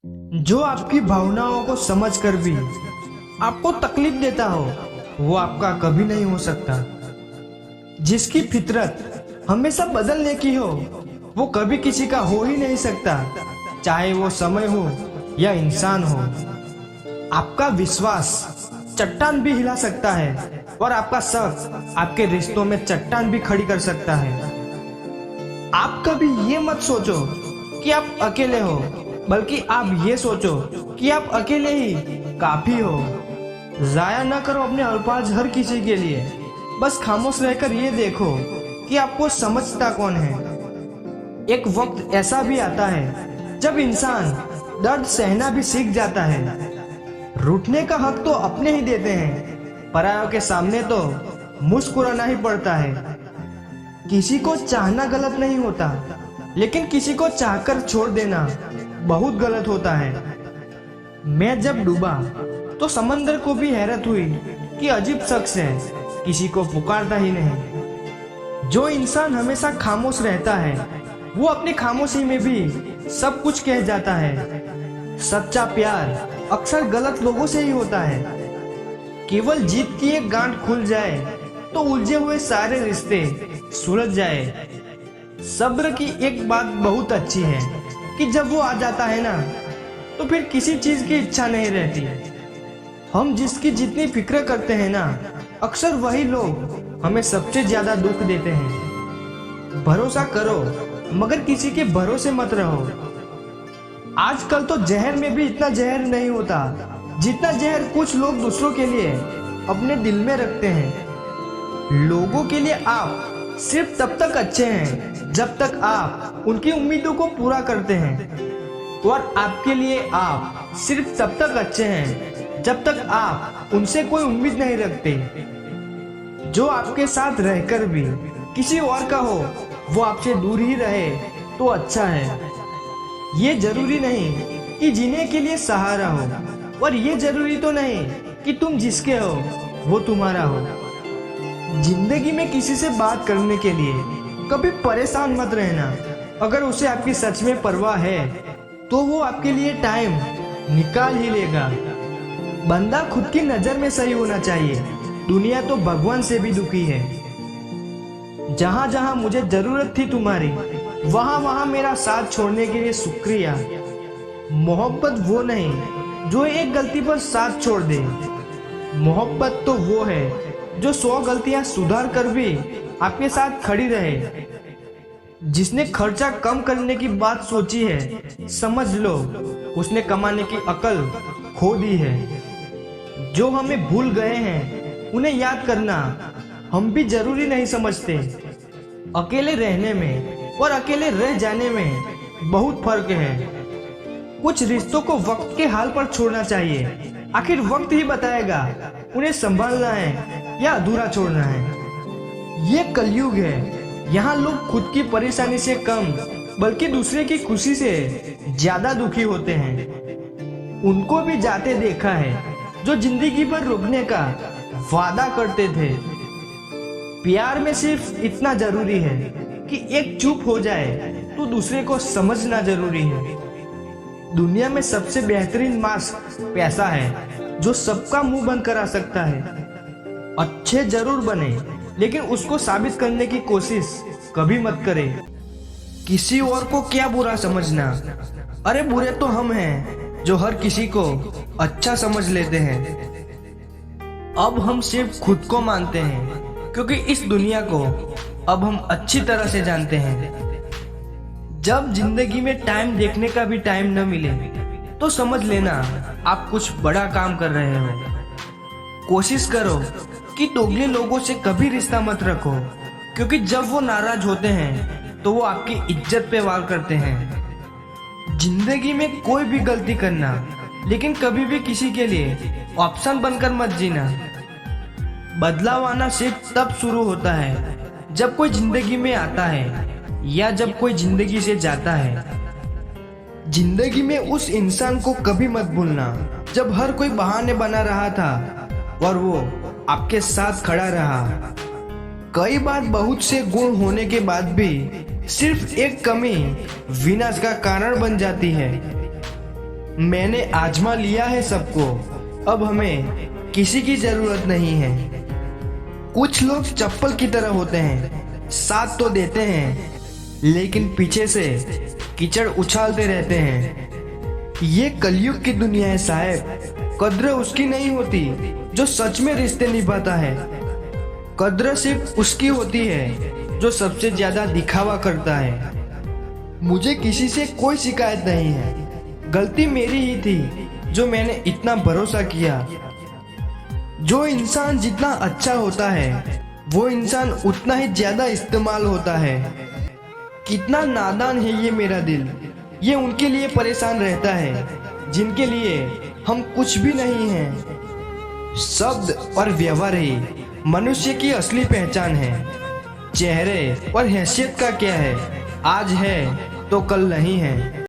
जो आपकी भावनाओं को समझकर भी आपको तकलीफ देता हो वो आपका कभी नहीं हो सकता। जिसकी फितरत हमेशा बदलने की हो वो कभी किसी का हो ही नहीं सकता, चाहे वो समय हो या इंसान हो। आपका विश्वास चट्टान भी हिला सकता है और आपका शक आपके रिश्तों में चट्टान भी खड़ी कर सकता है। आप कभी ये मत सोचो कि आप अकेले हो, बल्कि आप ये सोचो कि आप अकेले ही काफी हो। जाया न करो अपने अल्फाज हर किसी के लिए, बस खामोश रहकर ये देखो कि आपको समझता कौन है। एक वक्त ऐसा भी आता है जब इंसान दर्द सहना भी सीख जाता है। रूठने का हक तो अपने ही देते हैं, परायों के सामने तो मुस्कुराना ही पड़ता है। किसी को चाहना गलत नहीं होता, लेकिन किसी को चाहकर छोड़ देना बहुत गलत होता है। मैं जब डूबा तो समंदर को भी हैरत हुई कि अजीब शख्स है, किसी को पुकारता ही नहीं। जो इंसान हमेशा खामोश रहता है वो अपनी खामोशी में भी सब कुछ कह जाता है। सच्चा प्यार अक्सर गलत लोगों से ही होता है। केवल जीत की एक गांठ खुल जाए तो उलझे हुए सारे रिश्ते सुलझ जाए। सब्र की एक बात बहुत अच्छी है कि जब वो आ जाता है ना तो फिर किसी चीज की इच्छा नहीं रहती। हम जिसकी जितनी फिक्र करते हैं ना, अक्सर वही लोग हमें सबसे ज्यादा दुख देते हैं। भरोसा करो मगर किसी के भरोसे मत रहो। आजकल तो जहर में भी इतना जहर नहीं होता जितना जहर कुछ लोग दूसरों के लिए अपने दिल में रखते हैं। लोगों के लिए आप सिर्फ तब तक अच्छे हैं जब तक आप उनकी उम्मीदों को पूरा करते हैं, और आपके लिए आप सिर्फ तब तक अच्छे हैं जब तक आप उनसे कोई उम्मीद नहीं रखते। जो आपके साथ रहकर भी किसी और का हो वो आपसे दूर ही रहे तो अच्छा है। ये जरूरी नहीं कि जीने के लिए सहारा हो, और ये जरूरी तो नहीं कि तुम जिसके हो वो तुम्हारा हो। जिंदगी में किसी से बात करने के लिए कभी परेशान मत रहना। अगर उसे आपकी सच में परवाह है तो वो आपके लिए टाइम निकाल ही लेगा। बंदा खुद की नजर में सही होना चाहिए, दुनिया तो भगवान से भी दुखी है। जहां जहां मुझे जरूरत थी तुम्हारी, वहां वहां मेरा साथ छोड़ने के लिए शुक्रिया। मोहब्बत वो नहीं जो एक गलती पर साथ छोड़ दे, मोहब्बत तो वो है जो 100 गलतियां सुधार कर भी आपके साथ खड़ी रहे। जिसने खर्चा कम करने की बात सोची है, समझ लो उसने कमाने की अकल खो दी है। जो हमें भूल गए हैं उन्हें याद करना हम भी जरूरी नहीं समझते। अकेले रहने में और अकेले रह जाने में बहुत फर्क है। कुछ रिश्तों को वक्त के हाल पर छोड़ना चाहिए, आखिर वक्त ही बताएगा उन्हें संभालना है या अधूरा छोड़ना है। ये कलयुग है, यहाँ लोग खुद की परेशानी से कम बल्कि दूसरे की खुशी से ज्यादा दुखी होते हैं। उनको भी जाते देखा है जो जिंदगी भर रुकने का वादा करते थे। प्यार में सिर्फ इतना जरूरी है कि एक चुप हो जाए तो दूसरे को समझना जरूरी है। दुनिया में सबसे बेहतरीन मास्क पैसा है जो सबका मुंह बंद करा सकता है। अच्छे जरूर बने, लेकिन उसको साबित करने की कोशिश कभी मत करें। किसी और को क्या बुरा समझना, अरे बुरे तो हम हैं जो हर किसी को अच्छा समझ लेते हैं। अब हम सिर्फ खुद को मानते हैं क्योंकि इस दुनिया को अब हम अच्छी तरह से जानते हैं। जब जिंदगी में टाइम देखने का भी टाइम न मिले तो समझ लेना आप कुछ बड़ा काम कर रहे हो। कोशिश करो कि दोगले लोगों से कभी रिश्ता मत रखो, क्योंकि जब वो नाराज होते हैं तो वो आपकी इज्जत पे वार करते हैं। जिंदगी में कोई भी गलती करना, लेकिन कभी भी किसी के लिए ऑप्शन बनकर मत जीना। बदलाव आना सिर्फ तब शुरू होता है जब कोई जिंदगी में आता है या जब कोई जिंदगी से जाता है। जिंदगी में उस इंसान को कभी मत भूलना जब हर कोई बहाने बना रहा था और वो आपके साथ खड़ा रहा। कई बार बहुत से गुण होने के बाद भी सिर्फ एक कमी विनाश का कारण बन जाती है। मैंने आजमा लिया है सबको, अब हमें किसी की जरूरत नहीं है। कुछ लोग चप्पल की तरह होते हैं, साथ तो देते हैं लेकिन पीछे से कीचड़ उछालते रहते हैं। ये कलयुग की दुनिया है साहब, कद्र उसकी नहीं होती जो सच में रिश्ते निभाता है। कद्र सिर्फ उसकी होती है जो सबसे ज्यादा दिखावा करता है। मुझे किसी से कोई शिकायत नहीं है, गलती मेरी ही थी जो मैंने इतना भरोसा किया। जो इंसान जितना अच्छा होता है वो इंसान उतना ही ज्यादा इस्तेमाल होता है। कितना नादान है ये मेरा दिल, ये उनके लिए परेशान रहता है जिनके लिए हम कुछ भी नहीं हैं। शब्द और व्यवहार ही मनुष्य की असली पहचान है। चेहरे और हैसियत का क्या है, आज है तो कल नहीं है।